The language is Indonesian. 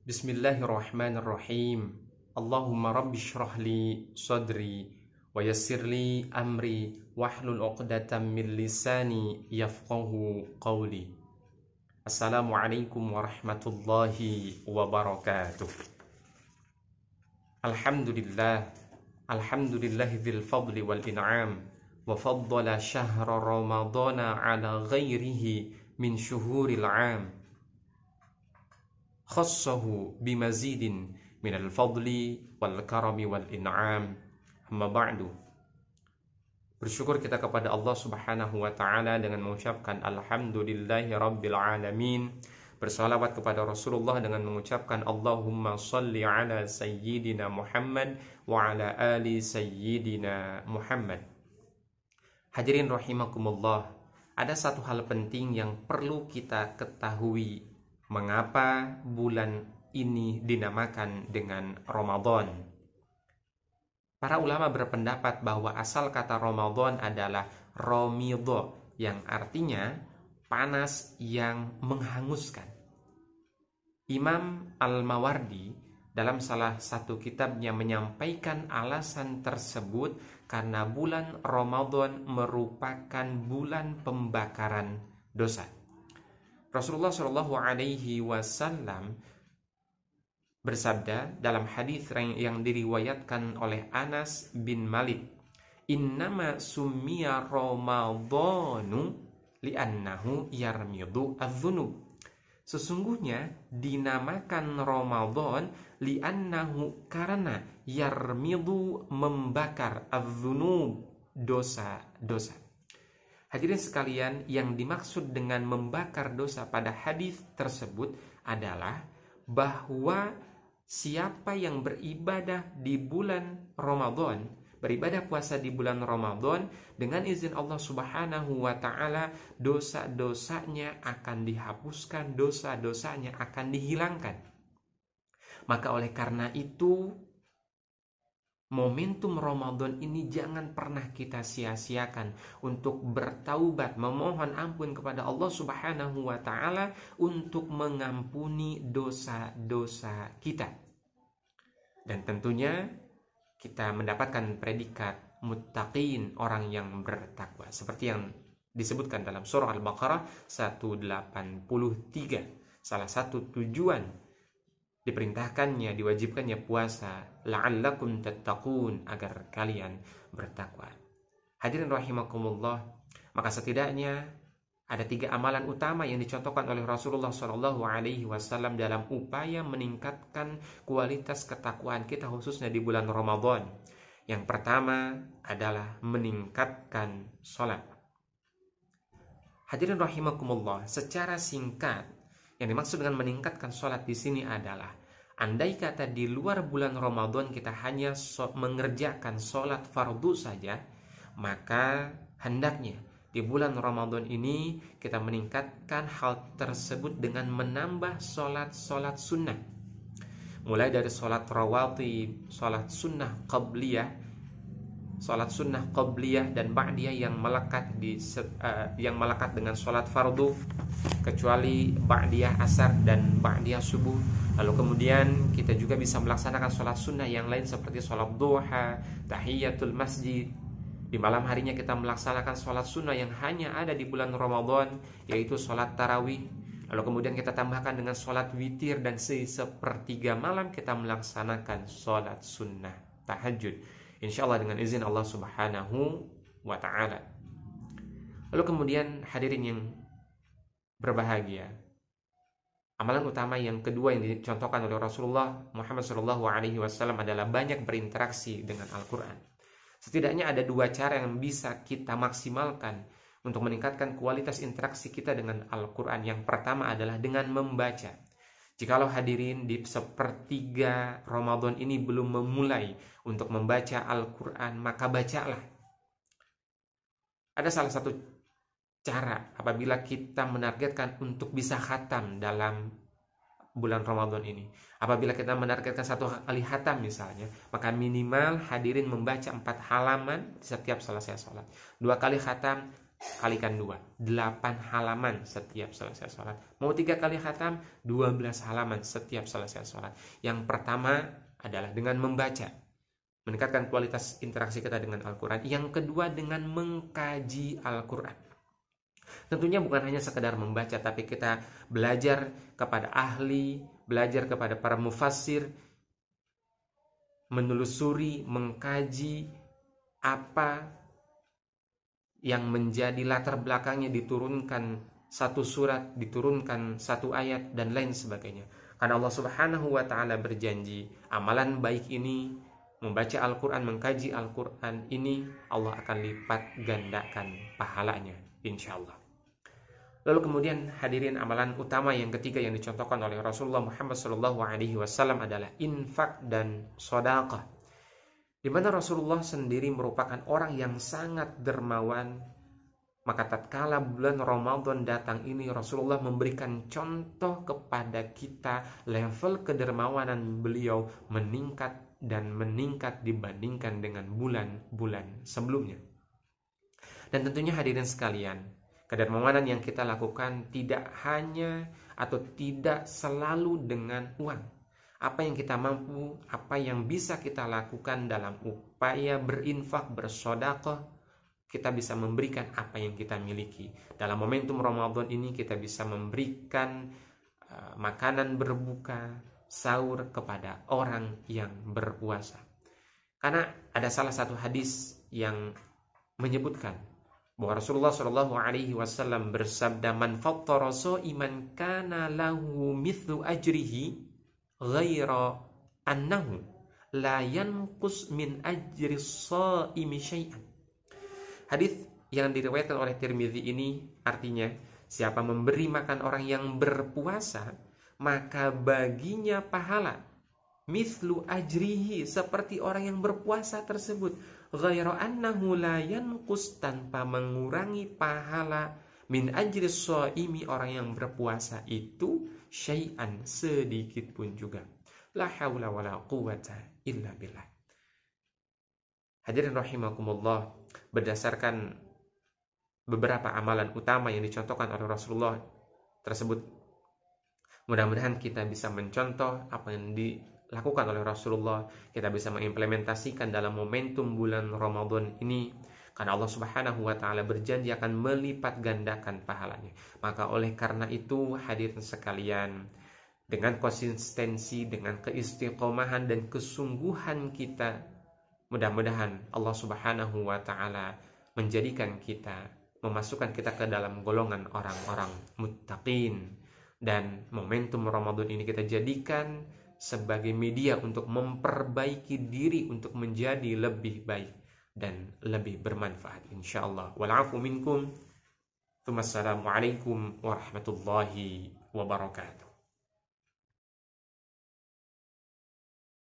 Bismillahirrahmanirrahim. Allahumma rabbi shrah li sadri wa yassir li amri wahlul 'uqdatam min lisani yafqahu qawli. Assalamualaikum warahmatullahi wabarakatuh. Alhamdulillahi dzil fadli wal in'am wa faddala syahra ramadana ala ghairihi min syuhuril 'am. Khassahu bimazidin minal fadli wal karami wal in'am. Amma ba'du. Bersyukur kita kepada Allah Subhanahu wa taala dengan mengucapkan alhamdulillahi rabbil alamin. Bersalawat kepada Rasulullah dengan mengucapkan Allahumma salli ala sayyidina Muhammad wa ala ali sayyidina Muhammad. Hadirin rahimakumullah, ada satu hal penting yang perlu kita ketahui. Mengapa bulan ini dinamakan dengan Ramadan? Para ulama berpendapat bahwa asal kata Ramadan adalah romidho, yang artinya panas yang menghanguskan. Imam Al-Mawardi dalam salah satu kitabnya menyampaikan alasan tersebut karena bulan Ramadan merupakan bulan pembakaran dosa. Rasulullah Shallallahu Alaihi Wasallam bersabda dalam hadis yang diriwayatkan oleh Anas bin Malik, "Innama summiya Ramadhanu li'annahu yarmidu adz-dzunub." Sesungguhnya dinamakan Ramadan li'annahu karena yarmidu membakar adz-dzunub, dosa-dosa. Hadirin sekalian, yang dimaksud dengan membakar dosa pada hadis tersebut adalah bahwa siapa yang beribadah di bulan Ramadan, beribadah puasa di bulan Ramadan, dengan izin Allah Subhanahu wa taala, dosa-dosanya akan dihapuskan, dosa-dosanya akan dihilangkan. Maka oleh karena itu, momentum Ramadan ini jangan pernah kita sia-siakan untuk bertaubat, memohon ampun kepada Allah Subhanahu wa taala untuk mengampuni dosa-dosa kita. Dan tentunya kita mendapatkan predikat muttaqin, orang yang bertakwa, seperti yang disebutkan dalam surah Al-Baqarah 183. Salah satu tujuan diperintahkannya, diwajibkannya puasa, la'allakum tattaqun, agar kalian bertakwa. Hadirin rahimakumullah, maka setidaknya ada 3 amalan utama yang dicontohkan oleh Rasulullah Shallallahu Alaihi Wasallam dalam upaya meningkatkan kualitas ketakwaan kita khususnya di bulan Ramadan. Yang pertama adalah meningkatkan sholat. Hadirin rahimakumullah, secara singkat, yang dimaksud dengan meningkatkan sholat di sini adalah, andai kata di luar bulan Ramadan kita hanya mengerjakan sholat fardu saja, maka hendaknya di bulan Ramadan ini kita meningkatkan hal tersebut dengan menambah sholat-sholat sunnah. Mulai dari sholat rawatib, sholat sunnah qabliyah, sholat sunnah qabliyah dan ba'diyah yang melekat dengan sholat fardu, kecuali ba'diyah asar dan ba'diyah subuh. Lalu kemudian kita juga bisa melaksanakan sholat sunnah yang lain seperti sholat duha, tahiyatul masjid. Di malam harinya kita melaksanakan sholat sunnah yang hanya ada di bulan Ramadan, yaitu sholat tarawih. Lalu kemudian kita tambahkan dengan sholat witir, dan sepertiga malam kita melaksanakan sholat sunnah tahajud, insyaallah dengan izin Allah Subhanahu wa ta'ala. Lalu kemudian hadirin yang berbahagia, amalan utama yang kedua yang dicontohkan oleh Rasulullah Muhammad SAW adalah banyak berinteraksi dengan Al-Quran. Setidaknya ada 2 cara yang bisa kita maksimalkan untuk meningkatkan kualitas interaksi kita dengan Al-Quran. Yang pertama adalah dengan membaca. Jikalau hadirin di sepertiga Ramadan ini belum memulai untuk membaca Al-Quran, maka bacalah. Ada salah satu cara apabila kita menargetkan untuk bisa khatam dalam bulan Ramadan ini. Apabila kita menargetkan 1 kali khatam misalnya, maka minimal hadirin membaca 4 halaman setiap selesai sholat. 2 kali khatam kalikan 2, 8 halaman setiap selesai sholat. Mau 3 kali khatam, 12 halaman setiap selesai sholat. Yang pertama adalah dengan membaca, meningkatkan kualitas interaksi kita dengan Al-Quran. Yang kedua dengan mengkaji Al-Quran. Tentunya bukan hanya sekedar membaca, tapi kita belajar kepada ahli, belajar kepada para mufassir, menelusuri, mengkaji apa yang menjadi latar belakangnya diturunkan satu surat, diturunkan satu ayat, dan lain sebagainya. Karena Allah Subhanahu wa ta'ala berjanji, amalan baik ini, membaca Al-Quran, mengkaji Al-Quran ini, Allah akan lipat gandakan pahalanya, insya Allah. Lalu kemudian hadirin, amalan utama yang ketiga yang dicontohkan oleh Rasulullah Muhammad SAW adalah infak dan sedekah. Di mana Rasulullah sendiri merupakan orang yang sangat dermawan. Maka tatkala bulan Ramadan datang ini, Rasulullah memberikan contoh kepada kita, level kedermawanan beliau meningkat dan meningkat dibandingkan dengan bulan-bulan sebelumnya. Dan tentunya hadirin sekalian, kedermawanan yang kita lakukan tidak hanya atau tidak selalu dengan uang. Apa yang kita mampu, apa yang bisa kita lakukan dalam upaya berinfak, bersedekah, kita bisa memberikan apa yang kita miliki. Dalam momentum Ramadan ini kita bisa memberikan makanan berbuka, sahur kepada orang yang berpuasa. Karena ada salah satu hadis yang menyebutkan bahwa Rasulullah SAW bersabda, "Man fattara sha'iman kana lahu mithlu ajrihi ghaira annahu la yanqus min ajri shaimi syai'an." Hadis yang diriwayatkan oleh Tirmidzi ini artinya, siapa memberi makan orang yang berpuasa, maka baginya pahala mithlu ajrihi, seperti orang yang berpuasa tersebut, ghaira annahu la yanqus, tanpa mengurangi pahala, min ajri shaimi, orang yang berpuasa itu, syai'an, sedikit pun juga. La haula wala quwata illa billah. Hadirin rahimakumullah, berdasarkan beberapa amalan utama yang dicontohkan oleh Rasulullah tersebut, mudah-mudahan kita bisa mencontoh apa yang dilakukan oleh Rasulullah, kita bisa mengimplementasikan dalam momentum bulan Ramadan ini. Karena Allah Subhanahu wa ta'ala berjanji akan melipat gandakan pahalanya. Maka oleh karena itu, hadirin sekalian, dengan konsistensi, dengan keistiqomahan dan kesungguhan kita, mudah-mudahan Allah Subhanahu wa ta'ala menjadikan kita, memasukkan kita ke dalam golongan orang-orang muttaqin. Dan momentum Ramadan ini kita jadikan sebagai media untuk memperbaiki diri, untuk menjadi lebih baik dan lebih bermanfaat, insyaallah. Wal-'afu minkum. Assalamualaikum warahmatullahi wabarakatuh.